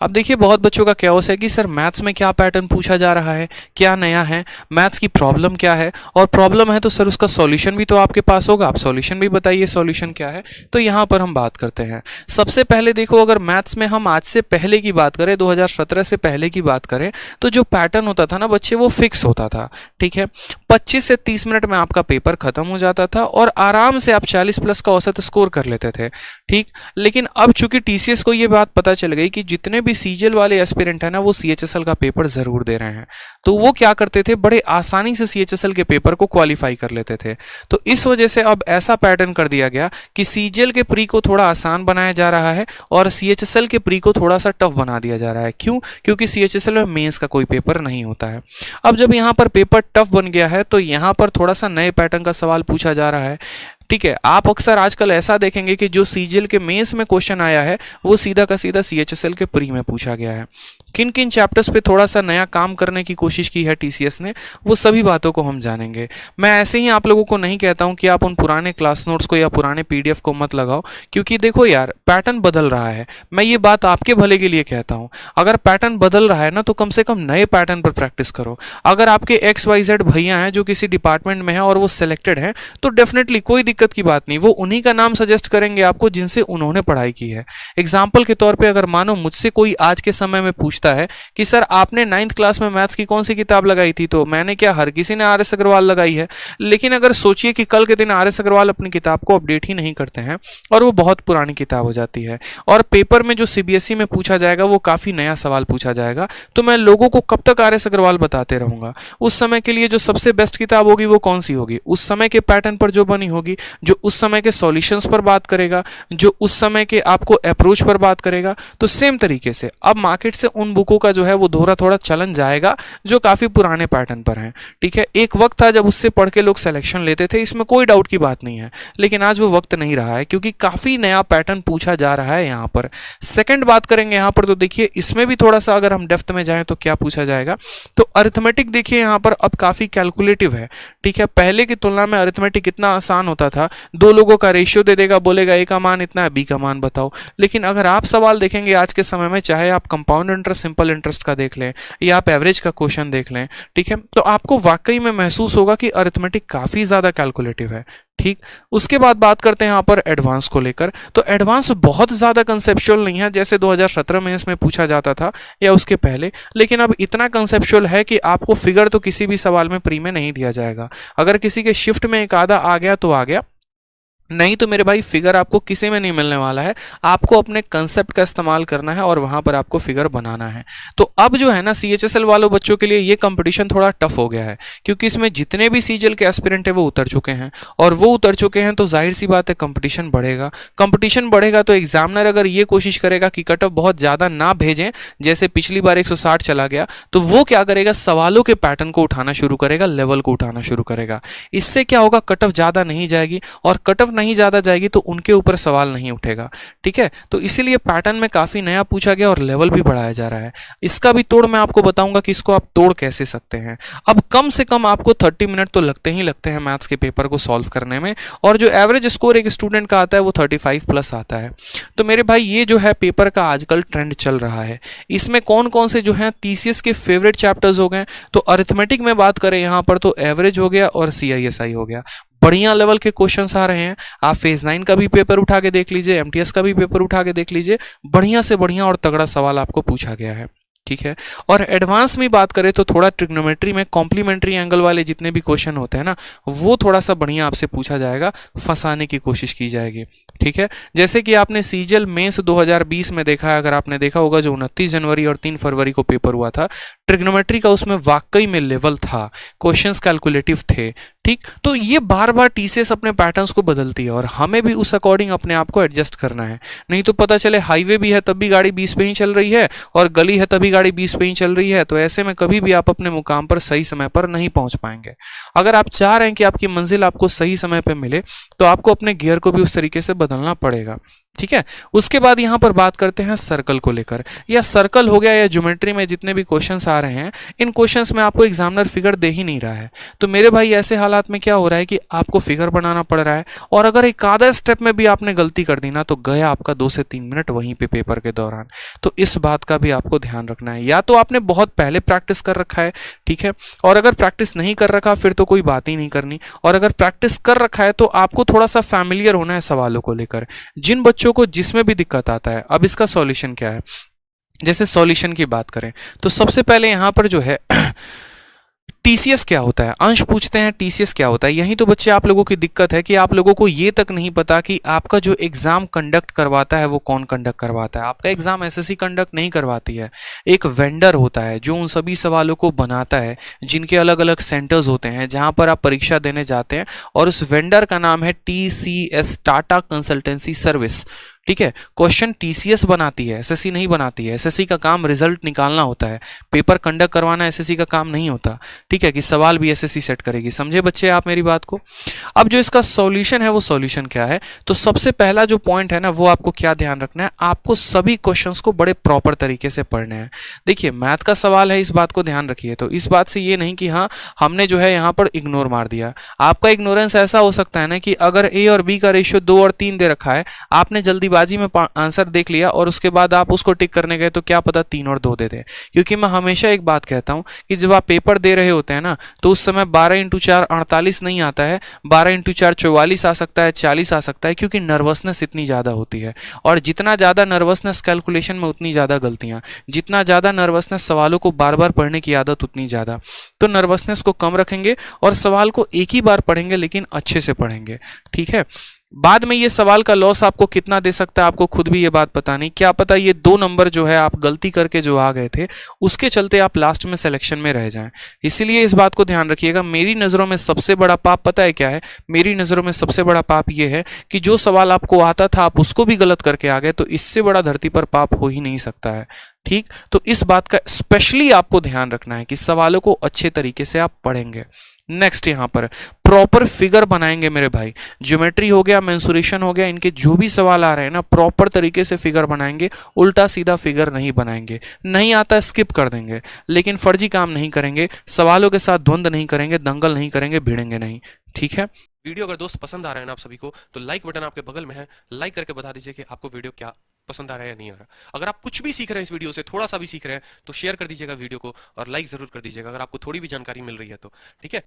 अब देखिए बहुत बच्चों का क्या है कि सर मैथ्स में क्या पैटर्न पूछा जा रहा है, क्या नया है, मैथ्स की प्रॉब्लम क्या है, और प्रॉब्लम है तो सर उसका सॉल्यूशन भी तो आपके पास होगा, आप सॉल्यूशन भी बताइए सॉल्यूशन क्या है। तो यहाँ पर हम बात करते हैं। सबसे पहले देखो, अगर मैथ्स में हम आज से पहले की बात करें, 2017 से पहले की बात करें, तो जो पैटर्न होता था ना बच्चे, वो फिक्स होता था। ठीक है, 25 से 30 मिनट में आपका पेपर खत्म हो जाता था और आराम से आप 40 प्लस का औसत स्कोर कर लेते थे। ठीक, लेकिन अब चूंकि टीसीएस को ये बात पता चल गई कि जितने भी सीजीएल वाले एस्पिरेंट है ना, वो सीएचएसएल का पेपर जरूर दे रहे हैं, तो वो क्या करते थे, बड़े आसानी से सीएचएसएल के पेपर को क्वालिफाई कर लेते थे। तो इस वजह से अब ऐसा पैटर्न कर दिया गया कि सीजीएल के प्री को थोड़ा आसान बनाया जा रहा है और सीएचएसएल के प्री को थोड़ा सा टफ बना दिया जा रहा है। क्यों? क्योंकि सीएचएसएल में मेंस का कोई पेपर नहीं होता है। अब जब यहाँ पर पेपर टफ बन गया है तो यहाँ पर थोड़ा सा नए पैटर्न का सवाल पूछा जा रहा है। ठीक है, आप अक्सर आजकल ऐसा देखेंगे कि जो सीजीएल के मेंस में क्वेश्चन आया है वो सीधा का सीधा सीएचएसएल के प्री में पूछा गया है। किन किन चैप्टर्स पे थोड़ा सा नया काम करने की कोशिश की है टीसीएस ने, वो सभी बातों को हम जानेंगे। मैं ऐसे ही आप लोगों को नहीं कहता हूं कि आप उन पुराने क्लास नोट्स को या पुराने पीडीएफ को मत लगाओ, क्योंकि देखो यार, पैटर्न बदल रहा है। मैं ये बात आपके भले के लिए कहता हूं। अगर पैटर्न बदल रहा है ना, तो कम से कम नए पैटर्न पर प्रैक्टिस करो। अगर आपके XYZ भैया हैं जो किसी डिपार्टमेंट में है और वो सिलेक्टेड हैं, तो डेफिनेटली कोई दिक्कत की बात नहीं, वो उन्हीं का नाम सजेस्ट करेंगे आपको जिनसे उन्होंने पढ़ाई की है। एग्जाम्पल के तौर पर अगर मानो मुझसे कोई आज के समय में पूछता है कि सर आपने 9th क्लास में मैथ्स की कौन सी किताब लगाई थी, तो मैंने क्या, हर किसी ने RS अग्रवाल लगाई है। लेकिन अगर सोचिए कि कल के दिन RS अग्रवाल अपनी किताब को अपडेट ही नहीं करते हैं और वो बहुत पुरानी किताब हो जाती है, और पेपर में जो सीबीएसई में पूछा जाएगा वो काफी नया सवाल पूछा जाएगा, तो मैं लोगों को कब तक RS अग्रवाल बताते रहूंगा। उस समय के लिए जो सबसे बेस्ट किताब होगी वो कौन सी होगी, उस समय के पैटर्न पर जो बनी होगी, जो उस समय के सॉल्यूशंस पर बात करेगा, जो उस समय के आपको अप्रोच पर बात करेगा। तो सेम तरीके से अब मार्केट से उन बुकों का जो है वो थोड़ा थोड़ा चलन जाएगा जो काफी पुराने पैटर्न पर हैं। ठीक है, एक वक्त था जब उससे पढ़ के लोग सिलेक्शन लेते थे, इसमें कोई डाउट की बात नहीं है, लेकिन आज वो वक्त नहीं रहा है क्योंकि काफी नया पैटर्न पूछा जा रहा है। यहाँ पर सेकंड बात करेंगे यहाँ पर, तो देखिए इसमें भी थोड़ा सा अगर हम डेप्थ में जाएं तो क्या पूछा जाएगा, तो अरिथमेटिक देखिए यहाँ पर अब काफी कैलकुलेटिव है। ठीक है, पहले की तुलना में अरिथमेटिक इतना आसान होता था, दो लोगों का रेशियो दे देगा, बोलेगा ए का मान इतना है, बी का मान बताओ। लेकिन अगर आप सवाल देखेंगे आज के समय में, चाहे आप कंपाउंड इंटरेस्ट, सिंपल इंटरेस्ट का देख लें या आप एवरेज का क्वेश्चन देख लें, ठीक है, तो आपको वाकई में महसूस होगा कि अरिथमेटिक काफी ज्यादा कैलकुलेटिव है। ठीक, उसके बाद बात करते हैं यहाँ पर एडवांस को लेकर। तो एडवांस बहुत ज्यादा कंसेप्चुअल नहीं है जैसे 2017 में इसमें पूछा जाता था या उसके पहले, लेकिन अब इतना कंसेप्चुअल है कि आपको फिगर तो किसी भी सवाल में प्री में नहीं दिया जाएगा। अगर किसी के शिफ्ट में एक आधा आ गया तो आ गया, नहीं तो मेरे भाई फिगर आपको किसी में नहीं मिलने वाला है। आपको अपने कंसेप्ट का इस्तेमाल करना है और वहां पर आपको फिगर बनाना है। तो अब जो है ना, सीएचएसएल वालों बच्चों के लिए ये कंपटीशन थोड़ा टफ हो गया है, क्योंकि इसमें जितने भी सीजीएल के एस्पिरेंट है वो उतर चुके हैं, और वो उतर चुके हैं तो जाहिर सी बात है कंपटीशन बढ़ेगा। कंपटीशन बढ़ेगा तो एग्जामिनर अगर ये कोशिश करेगा कि कट ऑफ बहुत ज्यादा ना भेजें, जैसे पिछली बार 160 चला गया, तो वो क्या करेगा, सवालों के पैटर्न को उठाना शुरू करेगा, लेवल को उठाना शुरू करेगा। इससे क्या होगा, कट ऑफ ज्यादा नहीं जाएगी, और कट ऑफ नहीं ज्यादा जाएगी तो उनके ऊपर सवाल नहीं उठेगा। ठीक है, तो इसीलिए पैटर्न में काफी नया पूछा गया और लेवल भी बढ़ाया जा रहा है। इसका भी तोड़ मैं आपको बताऊंगा कि इसको आप तोड़ कैसे सकते हैं। अब कम से कम आपको 30 मिनट तो लगते ही लगते हैं मैथ्स के पेपर को सॉल्व करने में, और जो एवरेज स्कोर एक स्टूडेंट का आता है वो 35 प्लस आता है। तो मेरे भाई ये जो है पेपर का आजकल ट्रेंड चल रहा है। इसमें कौन कौन से जो है टीसीएस के फेवरेट चैप्टर्स हो गए, तो अरिथमेटिक में बात करें यहाँ पर तो एवरेज हो गया और CISI हो गया। बढ़िया लेवल के क्वेश्चंस आ रहे हैं। आप फेज 9 का भी पेपर उठा के देख लीजिए, एमटीएस का भी पेपर उठा के देख लीजिए, बढ़िया से बढ़िया और तगड़ा सवाल आपको पूछा गया है। ठीक है, और एडवांस में बात करें तो थोड़ा ट्रिग्नोमेट्री में कॉम्प्लीमेंट्री एंगल वाले जितने भी क्वेश्चन होते हैं ना, वो थोड़ा सा बढ़िया आपसे पूछा जाएगा, फंसाने की कोशिश की जाएगी। ठीक है, जैसे कि आपने सीजीएल मेंस 2020 में देखा है, अगर आपने देखा होगा जो 29 जनवरी और 3 फरवरी को पेपर हुआ था, ट्रिग्नोमेट्री का उसमें वाकई में लेवल था, क्वेश्चंस कैलकुलेटिव थे। ठीक, तो ये बार बार टीसीएस अपने पैटर्न्स को बदलती है और हमें भी उस अकॉर्डिंग अपने आप को एडजस्ट करना है। नहीं तो पता चले हाईवे भी है तब भी गाड़ी 20 पे ही चल रही है, और गली है तभी गाड़ी 20 पे ही चल रही है, तो ऐसे में कभी भी आप अपने मुकाम पर सही समय पर नहीं पहुंच पाएंगे। अगर आप चाह रहे हैं कि आपकी मंजिल आपको सही समय पर मिले, तो आपको अपने गियर को भी उस तरीके से बदलना पड़ेगा। ठीक है। उसके बाद यहाँ पर बात करते हैं सर्कल को लेकर, या सर्कल हो गया या ज्योमेट्री में जितने भी क्वेश्चंस आ रहे हैं, इन क्वेश्चंस में आपको एग्जामिनर फिगर दे ही नहीं रहा है। तो मेरे भाई ऐसे हालात में क्या हो रहा है कि आपको फिगर बनाना पड़ रहा है, और अगर एक आधा स्टेप में भी आपने गलती कर दी ना तो गया आपका 2 से 3 मिनट वहीं पे पेपर के दौरान। तो इस बात का भी आपको ध्यान रखना है, या तो आपने बहुत पहले प्रैक्टिस कर रखा है, ठीक है, और अगर प्रैक्टिस नहीं कर रखा फिर तो कोई बात ही नहीं करनी, और अगर प्रैक्टिस कर रखा है तो आपको थोड़ा सा फैमिलियर होना है सवालों को लेकर। जिन बच्चों को जिसमें भी दिक्कत आता है, अब इसका सॉल्यूशन क्या है, जैसे सॉल्यूशन की बात करें तो सबसे पहले यहां पर जो है टीसीएस क्या होता है, अंश पूछते हैं टीसीएस क्या होता है। यही तो बच्चे आप लोगों की दिक्कत है कि आप लोगों को ये तक नहीं पता कि आपका जो एग्जाम कंडक्ट करवाता है वो कौन कंडक्ट करवाता है। आपका एग्जाम एसएससी कंडक्ट नहीं करवाती है, एक वेंडर होता है जो उन सभी सवालों को बनाता है, जिनके अलग अलग सेंटर्स होते हैं जहां पर आप परीक्षा देने जाते हैं, और उस वेंडर का नाम है टीसीएस, टाटा कंसल्टेंसी सर्विस। ठीक है, क्वेश्चन टीसीएस बनाती है, एसएससी नहीं बनाती है। एसएससी का काम रिजल्ट निकालना होता है, पेपर कंडक्ट करवाना एसएससी का काम नहीं होता। ठीक है, कि सवाल भी एसएससी सेट करेगी। समझे बच्चे आप मेरी बात को। अब जो इसका सॉल्यूशन है वो सॉल्यूशन क्या है, तो सबसे पहला जो पॉइंट है ना वो आपको क्या ध्यान रखना है, आपको सभी क्वेश्चंस को बड़े प्रॉपर तरीके से पढ़ने हैं। देखिए मैथ का सवाल है, इस बात को ध्यान रखिए। तो इस बात से ये नहीं कि हाँ हमने जो है यहाँ पर इग्नोर मार दिया। आपका इग्नोरेंस ऐसा हो सकता है ना कि अगर ए और बी का रेशियो 2 और 3 दे रखा है, आपने जल्दीबाजी में आंसर देख लिया और उसके बाद आप उसको टिक करने गए तो क्या पता 3 और 2 दे दे। क्योंकि मैं हमेशा एक बात कहता हूं कि जब आप पेपर दे रहे होते हैं ना तो उस समय 12 × 4 48 नहीं आता है, 12 × 4 44 आ सकता है, 40 आ सकता है, क्योंकि नर्वसनेस इतनी ज़्यादा होती है। और जितना ज़्यादा नर्वसनेस कैलकुलेशन में उतनी ज़्यादा गलतियाँ, जितना ज़्यादा नर्वसनेस सवालों को बार बार पढ़ने की आदत उतनी ज़्यादा। तो नर्वसनेस को कम रखेंगे और सवाल को एक ही बार पढ़ेंगे लेकिन अच्छे से पढ़ेंगे। ठीक है, बाद में ये सवाल का लॉस आपको कितना दे सकता है आपको खुद भी ये बात पता नहीं। क्या पता ये 2 नंबर जो है आप गलती करके जो आ गए थे उसके चलते आप लास्ट में सिलेक्शन में रह जाएं। इसीलिए इस बात को ध्यान रखिएगा। मेरी नज़रों में सबसे बड़ा पाप पता है क्या है, मेरी नज़रों में सबसे बड़ा पाप ये है कि जो सवाल आपको आता था आप उसको भी गलत करके आ गए। तो इससे बड़ा धरती पर पाप हो ही नहीं सकता है। ठीक, तो इस बात का स्पेशली आपको ध्यान रखना है कि सवालों को अच्छे तरीके से आप पढ़ेंगे। नेक्स्ट यहाँ पर प्रॉपर फिगर बनाएंगे मेरे भाई। ज्योमेट्री हो गया, मेंसुरेशन हो गया, इनके जो भी सवाल आ रहे हैं ना प्रॉपर तरीके से फिगर बनाएंगे, उल्टा सीधा फिगर नहीं बनाएंगे। नहीं आता स्किप कर देंगे, लेकिन फर्जी काम नहीं करेंगे, सवालों के साथ धुंध नहीं करेंगे, दंगल नहीं करेंगे, भिड़ेंगे नहीं। ठीक है, वीडियो अगर दोस्त पसंद आ रहा है ना आप सभी को, तो लाइक बटन आपके बगल में है, लाइक करके बता दीजिए कि आपको वीडियो क्या पसंद आ रहा है या नहीं आ रहा। अगर आप कुछ भी सीख रहे हैं इस वीडियो से, थोड़ा सा भी सीख रहे हैं, तो शेयर कर दीजिएगा वीडियो को और लाइक जरूर कर दीजिएगा अगर आपको थोड़ी भी जानकारी मिल रही है तो। ठीक है।